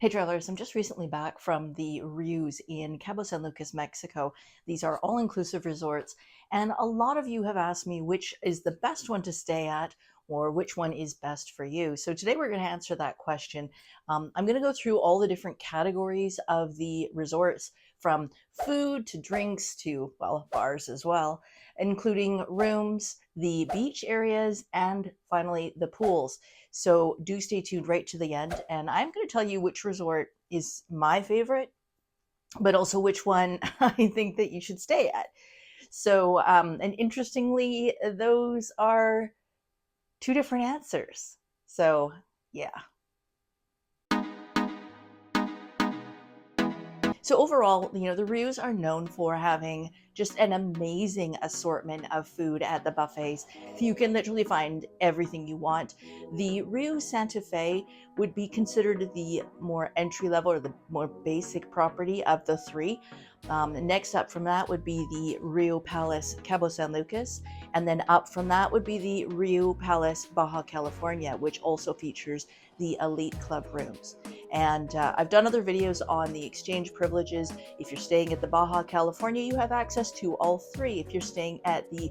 Hey travelers, I'm just recently back from the Rius in Cabo San Lucas, Mexico. These are all-inclusive resorts, and a lot of you have asked me which is the best one to stay at or which one is best for you. So today we're going to answer that question. I'm going to go through all the different categories of the resorts, from food to drinks to, well, bars as well, including rooms, the beach areas, and finally the pools. So do stay tuned right to the end, and I'm going to tell you which resort is my favorite, but also which one I think that you should stay at. So, and interestingly, those are two different answers. So, yeah. So overall, the Rius are known for having just an amazing assortment of food at the buffets. You can literally find everything you want. The Riu Santa Fe would be considered the more entry level or the more basic property of the three. Next up from that would be the Riu Palace Cabo San Lucas, and then up from that would be the Riu Palace Baja California, which also features the elite club rooms. And I've done other videos on the exchange privileges. If you're staying at the Baja California, you have access to all three. If you're staying at the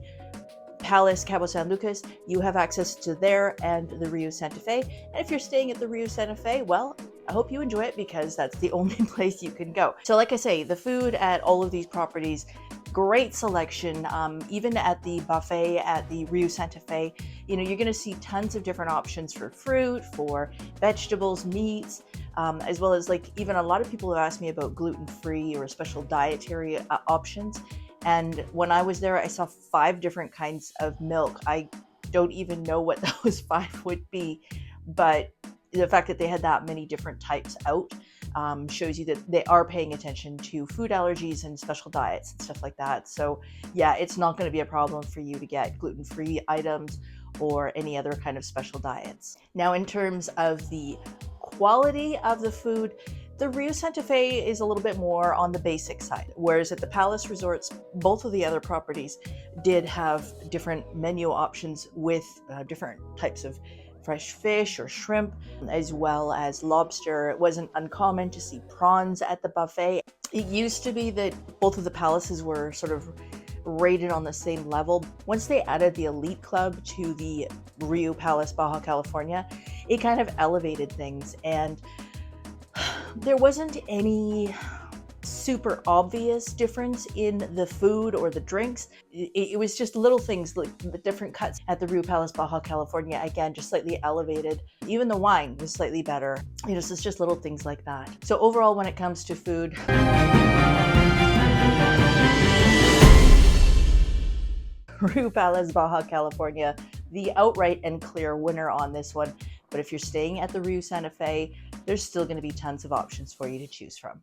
Palace Cabo San Lucas, you have access to there and the Riu Santa Fe. And if you're staying at the Riu Santa Fe, well, I hope you enjoy it because that's the only place you can go. So like I say, the food at all of these properties, great selection. Even at the buffet at the Riu Santa Fe, you're going to see tons of different options for fruit, for vegetables, meats, as well as even a lot of people have asked me about gluten-free or special dietary options. And when I was there, I saw 5 different kinds of milk. I don't even know what those 5 would be, but the fact that they had that many different types out shows you that they are paying attention to food allergies and special diets and stuff like that. So yeah, it's not going to be a problem for you to get gluten-free items or any other kind of special diets. Now, in terms of the quality of the food, the Riu Santa Fe is a little bit more on the basic side, whereas at the Palace Resorts, both of the other properties did have different menu options with different types of fresh fish or shrimp, as well as lobster. It wasn't uncommon to see prawns at the buffet. It used to be that both of the palaces were sort of rated on the same level. Once they added the elite club to the Riu Palace Baja California, it kind of elevated things, and there wasn't any super obvious difference in the food or the drinks. It was just little things, like the different cuts at the Riu Palace Baja California, again, just slightly elevated. Even the wine was slightly better. So it's just little things like that. So overall, when it comes to food, Riu Palace Baja California, the outright and clear winner on this one. But if you're staying at the Riu Santa Fe, there's still going to be tons of options for you to choose from.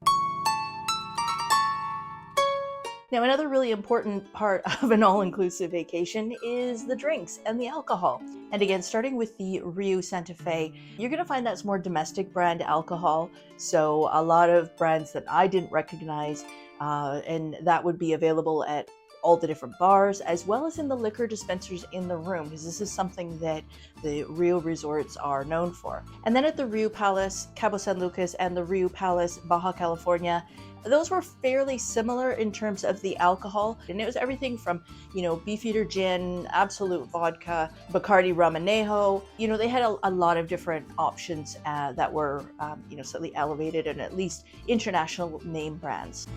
Now, another really important part of an all-inclusive vacation is the drinks and the alcohol. And again, starting with the Riu Santa Fe, you're going to find that's more domestic brand alcohol. So a lot of brands that I didn't recognize, and that would be available at all the different bars, as well as in the liquor dispensaries in the room, because this is something that the Riu Resorts are known for. And then at the Riu Palace Cabo San Lucas and the Riu Palace Baja California, those were fairly similar in terms of the alcohol, and it was everything from, Beefeater gin, Absolute vodka, Bacardi rum anejo. They had a lot of different options that were, slightly elevated and at least international name brands.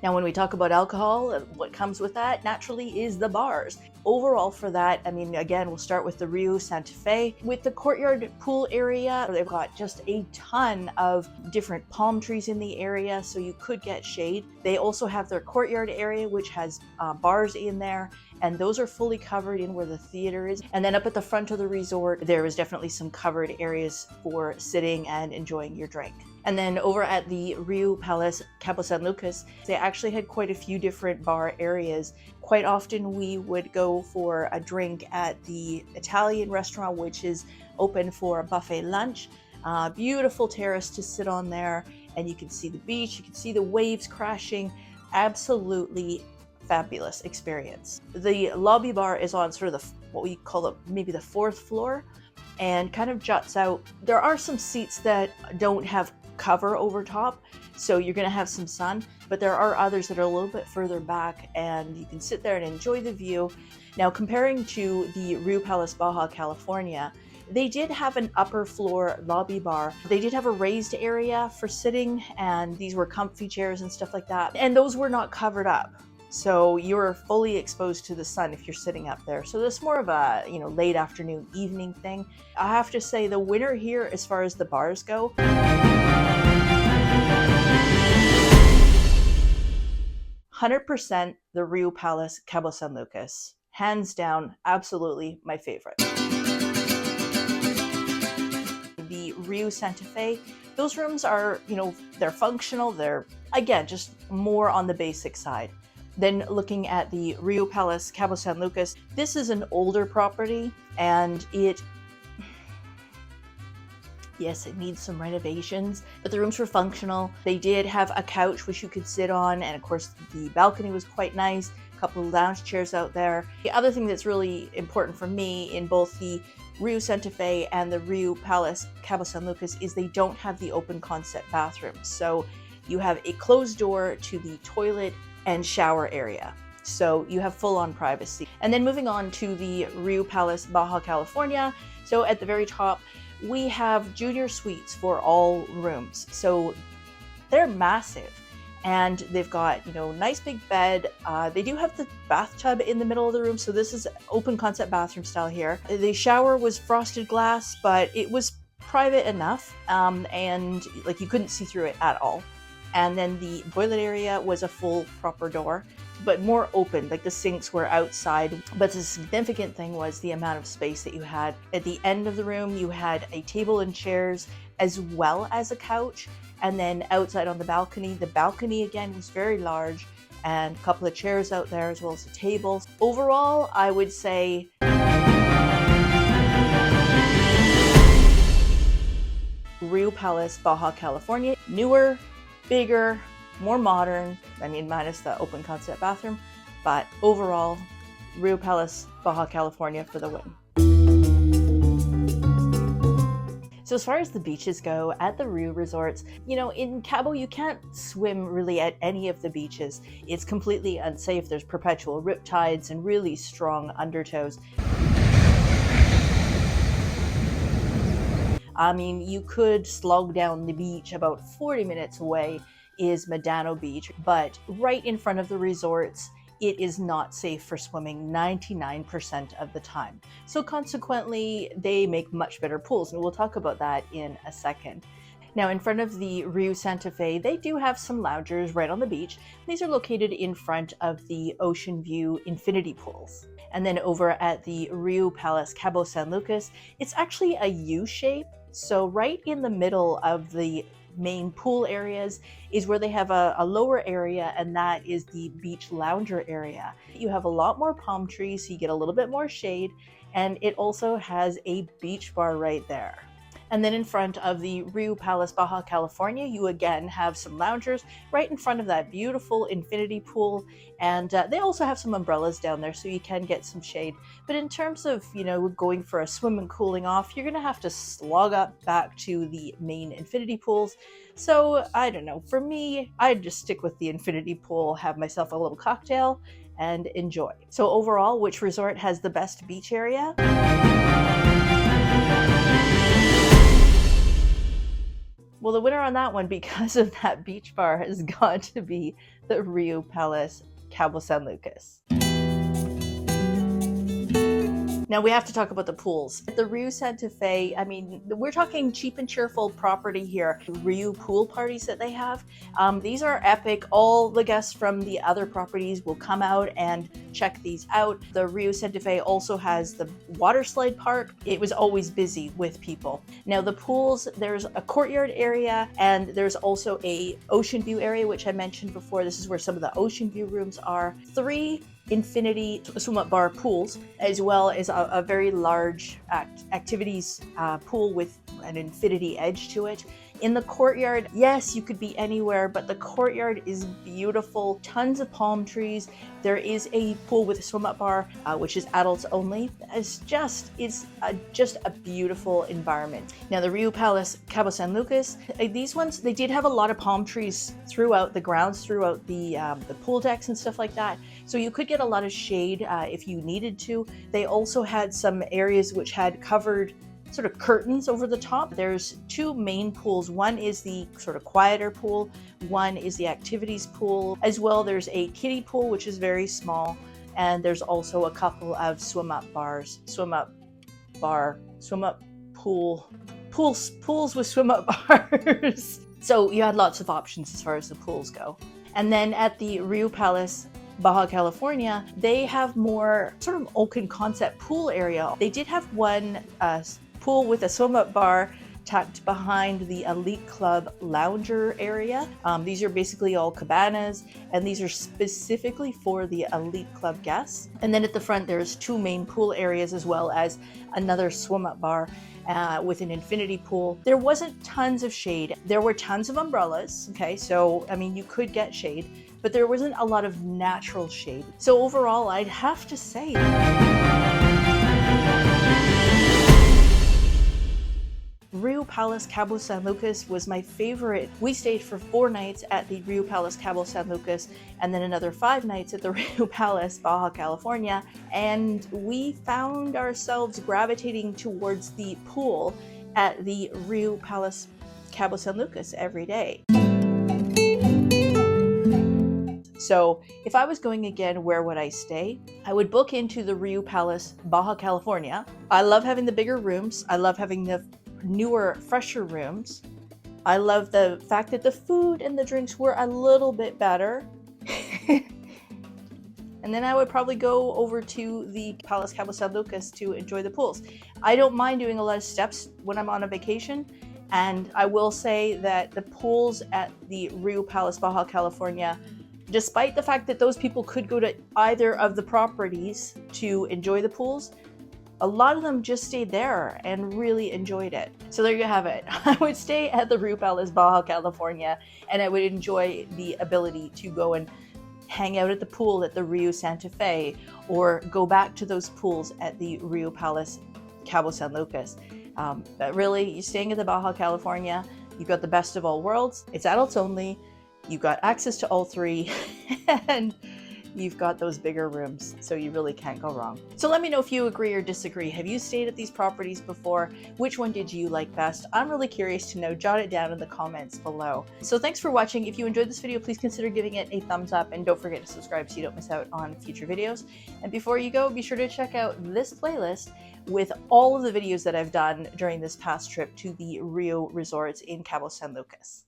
Now, when we talk about alcohol, what comes with that naturally is the bars. Overall for that, again, we'll start with the Riu Santa Fe. With the courtyard pool area, they've got just a ton of different palm trees in the area, so you could get shade. They also have their courtyard area, which has bars in there, and those are fully covered in where the theater is. And then up at the front of the resort, there is definitely some covered areas for sitting and enjoying your drink. And then over at the Riu Palace Cabo San Lucas, they actually had quite a few different bar areas. Quite often we would go for a drink at the Italian restaurant, which is open for a buffet lunch. Beautiful terrace to sit on there, and you can see the beach, you can see the waves crashing. Absolutely fabulous experience. The lobby bar is on sort of what we call maybe the 4th floor. and kind of juts out. There are some seats that don't have cover over top, so you're going to have some sun, but there are others that are a little bit further back, and you can sit there and enjoy the view. Now, comparing to the Riu Palace Baja California, they did have an upper floor lobby bar. They did have a raised area for sitting, and these were comfy chairs and stuff like that. And those were not covered up. So you're fully exposed to the sun if you're sitting up there. So this is more of a, late afternoon, evening thing. I have to say the winner here as far as the bars go, 100% the Riu Palace Cabo San Lucas. Hands down, absolutely my favorite. The Riu Santa Fe, those rooms are, they're functional. They're, again, just more on the basic side. Then looking at the Riu Palace Cabo San Lucas, this is an older property, and yes, it needs some renovations, but the rooms were functional. They did have a couch which you could sit on, and of course the balcony was quite nice. A couple of lounge chairs out there. The other thing that's really important for me in both the Riu Santa Fe and the Riu Palace Cabo San Lucas is they don't have the open concept bathrooms. So you have a closed door to the toilet and shower area. So you have full-on privacy. And then moving on to the Riu Palace Baja California. So at the very top, we have junior suites for all rooms. So they're massive. And they've got, nice big bed. They do have the bathtub in the middle of the room. So this is open concept bathroom style here. The shower was frosted glass, but it was private enough. And you couldn't see through it at all. And then the toilet area was a full proper door, but more open, like the sinks were outside. But the significant thing was the amount of space that you had. At the end of the room, you had a table and chairs as well as a couch. And then outside on the balcony again was very large, and a couple of chairs out there as well as a table. Overall, I would say Riu Palace Baja California, newer, bigger, more modern, minus the open concept bathroom, but overall, Riu Palace Baja California for the win. So as far as the beaches go at the Riu Resorts, in Cabo, you can't swim really at any of the beaches. It's completely unsafe. There's perpetual riptides and really strong undertows. You could slog down the beach. About 40 minutes away is Medano Beach, but right in front of the resorts, it is not safe for swimming 99% of the time. So consequently, they make much better pools, and we'll talk about that in a second. Now, in front of the Riu Santa Fe, they do have some loungers right on the beach. These are located in front of the ocean view infinity pools. And then over at the Riu Palace Cabo San Lucas, it's actually a U shape. So right in the middle of the main pool areas is where they have a lower area, and that is the beach lounger area. You have a lot more palm trees, so you get a little bit more shade, and it also has a beach bar right there. And then in front of the Riu Palace Baja California, you again have some loungers right in front of that beautiful infinity pool. And they also have some umbrellas down there, so you can get some shade. But in terms of, going for a swim and cooling off, you're going to have to slog up back to the main infinity pools. So I don't know, for me, I'd just stick with the infinity pool, have myself a little cocktail, and enjoy. So overall, which resort has the best beach area? Well, the winner on that one, because of that beach bar, has got to be the Riu Palace Cabo San Lucas. Now we have to talk about the pools. At the Riu Santa Fe, we're talking cheap and cheerful property here. Riu pool parties that they have, these are epic. All the guests from the other properties will come out and check these out. The Riu Santa Fe also has the water slide park. It was always busy with people. Now the pools, there's a courtyard area, and there's also a ocean view area, which I mentioned before. This is where some of the ocean view rooms are. 3 infinity swim-up bar pools, as well as a very large activities pool with an infinity edge to it. In the courtyard, yes, you could be anywhere, but the courtyard is beautiful. Tons of palm trees. There is a pool with a swim-up bar, which is adults only. It's just a beautiful environment. Now, the Riu Palace Cabo San Lucas, these ones, they did have a lot of palm trees throughout the grounds, throughout the pool decks and stuff like that. So you could get a lot of shade if you needed to. They also had some areas which had covered sort of curtains over the top. There's two main pools. One is the sort of quieter pool. One is the activities pool. As well, there's a kiddie pool, which is very small. And there's also a couple of swim-up bars, pools with swim-up bars. So you had lots of options as far as the pools go. And then at the Riu Palace Baja California, they have more sort of open concept pool area. They did have one pool with a swim-up bar tucked behind the Elite Club lounger area. These are basically all cabanas, and these are specifically for the Elite Club guests. And then at the front, there's two main pool areas as well as another swim-up bar with an infinity pool. There wasn't tons of shade. There were tons of umbrellas, okay? So, I mean, you could get shade, but there wasn't a lot of natural shade. So overall, I'd have to say Riu Palace Cabo San Lucas was my favorite. We stayed for 4 nights at the Riu Palace Cabo San Lucas and then another 5 nights at the Riu Palace Baja California, and we found ourselves gravitating towards the pool at the Riu Palace Cabo San Lucas every day. So if I was going again, where would I stay? I would book into the Riu Palace Baja California. I love having the bigger rooms. I love having the newer, fresher rooms. I love the fact that the food and the drinks were a little bit better. And then I would probably go over to the Palace Cabo San Lucas to enjoy the pools. I don't mind doing a lot of steps when I'm on a vacation. And I will say that the pools at the Riu Palace Baja California, despite the fact that those people could go to either of the properties to enjoy the pools, a lot of them just stayed there and really enjoyed it. So there you have it. I would stay at the Riu Palace Baja California, and I would enjoy the ability to go and hang out at the pool at the Riu Santa Fe, or go back to those pools at the Riu Palace Cabo San Lucas. But really, you're staying at the Baja California, you've got the best of all worlds. It's adults only. You've got access to all 3, and you've got those bigger rooms, so you really can't go wrong. So let me know if you agree or disagree. Have you stayed at these properties before? Which one did you like best? I'm really curious to know. Jot it down in the comments below. So thanks for watching. If you enjoyed this video, please consider giving it a thumbs up, and don't forget to subscribe so you don't miss out on future videos. And before you go, be sure to check out this playlist with all of the videos that I've done during this past trip to the Riu Resorts in Cabo San Lucas.